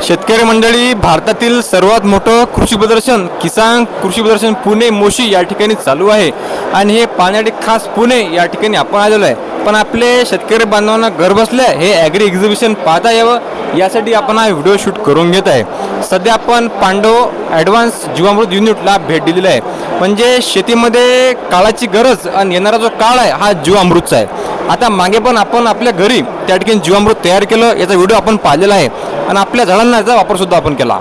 शेतकरी मंडळी, भारतातील सर्वात मोठं कृषी प्रदर्शन किसान कृषी प्रदर्शन पुणे मोशी या ठिकाणी चालू आहे आणि हे पाहण्यासाठी खास पुणे या ठिकाणी आपण आलेलो आहे. पण आपले शेतकरी बांधवांना घर बसल्या हे ॲग्री एक्झिबिशन पाहता यावं यासाठी आपण हा व्हिडिओ शूट करून घेत आहे. सध्या आपण पांडव ॲडव्हान्स जीवामृत युनिटला भेट दिलेली आहे. म्हणजे शेतीमध्ये काळाची गरज आणि येणारा जो काळ आहे हा जीवामृतचा आहे. आता मागे पण आपण आपल्या घरी त्या ठिकाणी जीवामृत तयार केलं, याचा व्हिडिओ आपण पाहिलेला आहे आणि आपल्या झाडांना याचा वापरसुद्धा आपण केला.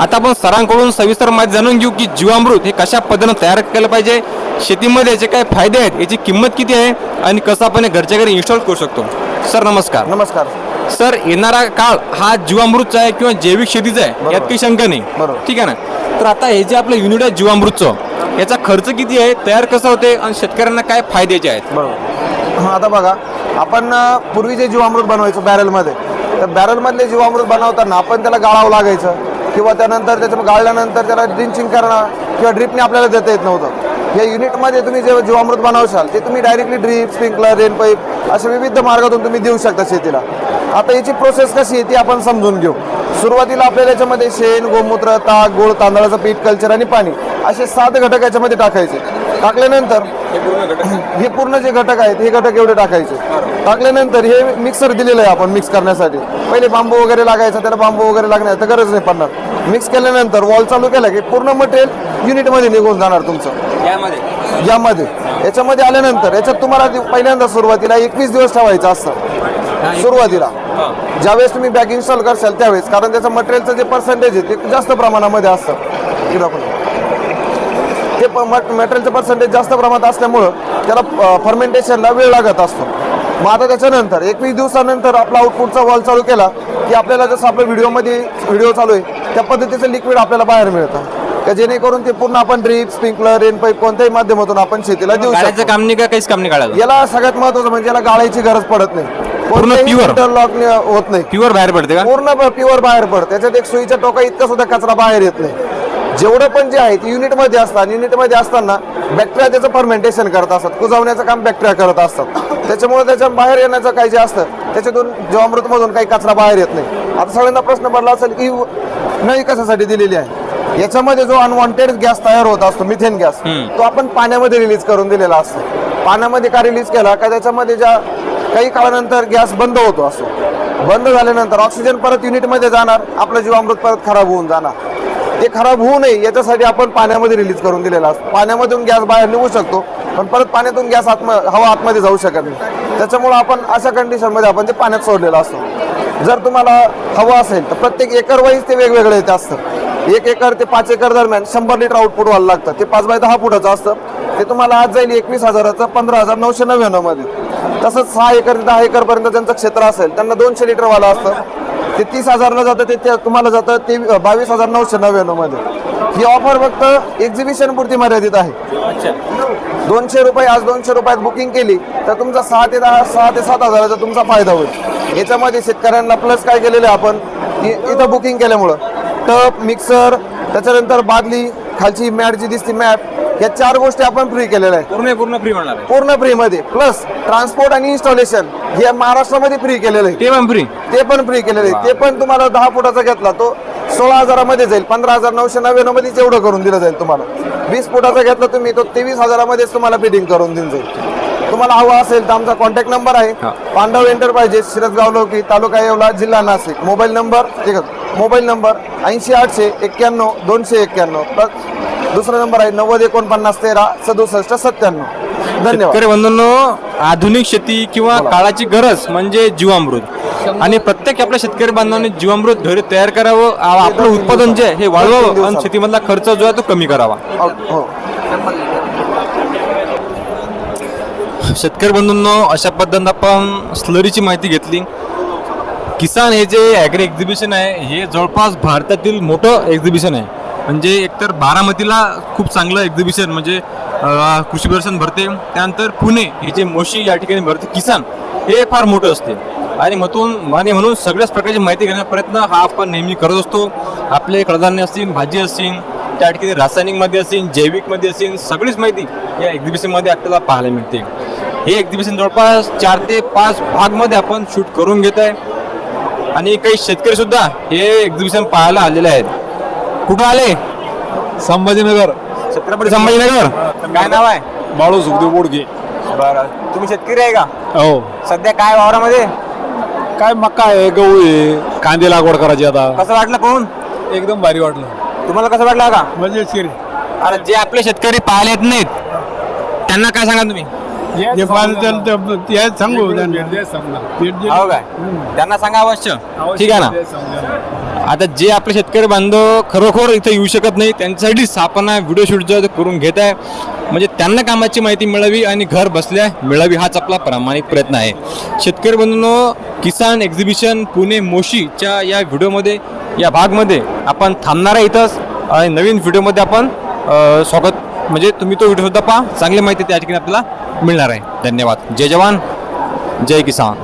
आता आपण सरांकडून सविस्तर माहिती जाणून घेऊ की जीवामृत हे कशा पद्धतीनं तयार केलं पाहिजे, शेतीमध्ये याचे काय फायदे आहेत, याची किंमत किती आहे आणि कसं आपण घरच्या घरी इन्स्टॉल करू शकतो. सर नमस्कार. नमस्कार सर, येणारा काळ हा जीवामृतचा आहे किंवा जैविक शेतीचा आहे यात काही शंका नाही, ठीक आहे ना. तर आता हे जे आपलं युनिट आहे जीवामृतचं, याचा खर्च किती आहे, तयार कसं होते आणि शेतकऱ्यांना काय फायद्याचे आहेत? बरोबर. आता बघा, आपण पूर्वी जे जीवामृत बनवायचो बॅरलमध्ये, तर बॅरलमधले जीवामृत बनवताना आपण त्याला गाळावं लागायचं किंवा त्यानंतर त्याच्या गाळल्यानंतर त्याला ड्रिंचिंग करणं किंवा ड्रिपने आपल्याला देता येत नव्हतं. या युनिटमध्ये तुम्ही जे जीवामृत बनवशाल ते तुम्ही directly drip, sprinkler, rain pipe अशा विविध मार्गातून तुम्ही देऊ शकता शेतीला. आता याची प्रोसेस कशी आहे ती आपण समजून घेऊ. सुरुवातीला आपल्याला याच्यामध्ये शेण, गोमूत्र, ताक, गुळ, तांदळाचं पीठ, कल्चर आणि पाणी असे 7 घटक याच्यामध्ये टाकायचे. टाकल्यानंतर हे पूर्ण जे घटक आहेत हे घटक एवढे टाकायचे. टाकल्यानंतर हे मिक्सर दिलेलं आहे आपण मिक्स करण्यासाठी. पहिले बांबू वगैरे लागायचा, त्याला बांबू वगैरे लागण्याची गरज नाही पडणार. मिक्स केल्यानंतर वॉल चालू केला की पूर्ण मटेरियल युनिटमध्ये निघून जाणार तुमचं यामध्ये. याच्यामध्ये आल्यानंतर याच्यात तुम्हाला पहिल्यांदा सुरुवातीला 21 दिवस ठेवायचं असतं. सुरुवातीला ज्यावेळेस तुम्ही बॅग इन्स्टॉल करशाल त्यावेळेस, कारण त्याचं मटेरियलचं जे पर्सेंटेज आहे ते जास्त प्रमाणामध्ये असतं. ते मटेरियलचं पर्सेंटेज जास्त प्रमाणात असल्यामुळं त्याला फर्मेंटेशनला वेळ लागत असतो. मग आता त्याच्यानंतर 21 दिवसानंतर आपला आउटपुटचा वॉल चालू केला की आपल्याला जसं आपल्या व्हिडिओ चालू आहे त्या पद्धतीचं लिक्विड आपल्याला बाहेर मिळतं, का जेणेकरून ते पूर्ण आपण ड्रीप, स्प्रिंकलर, रेन पाईप कोणत्याही माध्यमातून आपण शेतीला देऊ शकतो. काम नाही का, काहीच काम नाही काढायला. याला सगळ्यात महत्त्वाचं म्हणजे याला गाळायची गरज पडत नाही. पूर्ण प्युअर इंटरलॉक होत नाही, प्युअर बाहेर पडते का? पूर्ण प्युअर बाहेर पडतं. त्याच्यात एक सुईच्या टोका इतका सुद्धा कचरा बाहेर येत नाही. जेवढं पण जे आहे ते युनिटमध्ये असतात. युनिटमध्ये असताना बॅक्टेरिया त्याचं फर्मेंटेशन करत असतात, कुजवण्याचं काम बॅक्टेरिया करत असतात. त्याच्यामुळे त्याच्या बाहेर येण्याचं काही जे असतं त्याच्यातून जीवामृतमधून काही कचरा बाहेर येत नाही. आता सगळ्यांना प्रश्न पडला असेल की नळी कशासाठी दिलेली आहे. याच्यामध्ये जो अनवॉन्टेड गॅस तयार होत असतो, मिथेन गॅस, तो आपण पाण्यामध्ये रिलीज करून दिलेला असतो. पाण्यामध्ये का रिलीज केला का त्याच्यामध्ये ज्या काही काळानंतर गॅस बंद होतो असतो. बंद झाल्यानंतर ऑक्सिजन परत युनिटमध्ये जाणार, आपलं जीवामृत परत खराब होऊन जाणार. ते खराब होऊ नये याच्यासाठी आपण पाण्यामध्ये रिलीज करून दिलेला असतो. पाण्यामधून गॅस बाहेर निघू शकतो पण परत पाण्यातून गॅस हवा आतमध्ये जाऊ शकत नाही. त्याच्यामुळे आपण अशा कंडिशनमध्ये आपण ते पाण्यात सोडलेलं असतो. जर तुम्हाला हवं असेल तर प्रत्येक एकर वाईज ते वेगवेगळे येते असतं. 1 एकर ते 5 एकर दरम्यान 100 लिटर आउटपुट व्हायला लागतं. ते 5 बाय 10 फुटाचं असतं. ते तुम्हाला आज जाईल 21,000चं 15,999 मध्ये. तसंच 6 एकर ते 10 एकर पर्यंत त्यांचं क्षेत्र असेल त्यांना 200 लिटर वाला असतं. ते 30,000ला जातं, ते तुम्हाला जातं ते 22,999 मध्ये. ही ऑफर फक्त एक्झिबिशन पुरती मर्यादित आहे. 200 रुपये, आज 200 रुपयात बुकिंग केली तर तुमचा 6 ते 7 हजाराचा तुमचा फायदा होईल. याच्यामध्ये शेतकऱ्यांना प्लस काय केलेलं आहे आपण इथं बुकिंग केल्यामुळं टप, मिक्सर, त्याच्यानंतर बादली, खालची मॅट जी दिसते मॅट, या 4 गोष्टी आपण फ्री केलेल्या आहेत. पूर्ण फ्री म्हणणार आहे. पूर्ण फ्री मध्ये. प्लस ट्रान्सपोर्ट आणि इन्स्टॉलेशन हे महाराष्ट्रामध्ये फ्री केलेलं आहे. ते पण फ्री केलेलं आहे. ते पण तुम्हाला 10 फुटाचा घेतला तो 16,000 मध्ये जाईल. 15,999 मध्येच एवढं करून दिलं जाईल तुम्हाला. 20 फुटाचा घेतला तुम्ही तो 23,000 मध्येच तुम्हाला फिटिंग करून दिलं जाईल. तुम्हाला हवा असेल तर आमचा कॉन्टॅक्ट नंबर आहे पांडव एंटरप्राइजेस, शिरसगाव लोकी, तालुका येवला, जिल्हा नाशिक. Mobile number 80 891 291. दुसरा नंबर आहे 90 49 13 67 97. धन्यवाद. शेतकरी बंधूंनो, आधुनिक शेती किंवा काळाची गरज म्हणजे जीवामृत आणि प्रत्येक आपल्या शेतकरी बांधवांनी जीवामृत घरी तयार करावं. आपलं उत्पादन जे आहे हे वाढवावं आणि शेतीमधला खर्च जो आहे तो कमी करावा. शेतकरी बंधूंनो, अशा पद्धतीने आपण स्लरीची माहिती घेतली. किसान हे जे ॲग्री एक्झिबिशन आहे हे जवळपास भारतातील मोठं एक्झिबिशन आहे. म्हणजे एकतर बारामतीला खूप चांगलं एक्झिबिशन म्हणजे कृषी प्रदर्शन भरते. त्यानंतर पुणे हे जे मोशी या ठिकाणी भरते किसान, हे फार मोठं असते. आणि म्हणून सगळ्याच प्रकारची माहिती घेण्याचा प्रयत्न हा आपण नेहमी करत असतो. आपले कडधान्य असतील, भाजी असतील, त्या ठिकाणी रासायनिकमध्ये असतील, जैविकमध्ये असतील, सगळीच माहिती या एक्झिबिशनमध्ये आपल्याला पाहायला मिळते. हे एक्झिबिशन जवळपास 4 ते 5 भागमध्ये आपण शूट करून घेत आहे. आणि काही शेतकरी सुद्धा हे एक्झिबिशन पाहायला आलेले आहेत. कुठं आले? संभाजीनगर. छत्रपती संभाजीनगर. काय नाव आहे? बाळू सुखदेव बोडगे. बरं, तुम्ही शेतकरी आहे का? हो. सध्या काय वावरामध्ये काय मका आहे, गहू आहे, कांदे लागवड करायची आता. कसं वाटलं कोण? एकदम भारी वाटलं. तुम्हाला कसं वाटलं का? मजेशीर. अरे जे आपले शेतकरी पाहायला येत नाहीत त्यांना काय सांगा तुम्ही? जे सांगू हो काय? त्यांना सांगा अवश्य. ठीक आहे ना. आता जे आपले शेतकरी बांधव खरोखर इथं येऊ शकत नाही त्यांच्यासाठीच आपण व्हिडिओ शूट जो करून घेत आहे, म्हणजे त्यांना कामाची माहिती मिळावी आणि घर बसल्या मिळावी हाच आपला प्रामाणिक प्रयत्न आहे. शेतकरी बंधूंनो, किसान एक्झिबिशन पुणे मोशीच्या या व्हिडिओमध्ये या भागमध्ये आपण थांबणार आहे इथंच आणि नवीन व्हिडिओमध्ये आपण स्वागत म्हणजे तुम्ही तो व्हिडिओ सुद्धा पहा. चांगली माहिती त्या ठिकाणी आपल्याला मिळणार आहे. धन्यवाद. जय जवान जय किसान.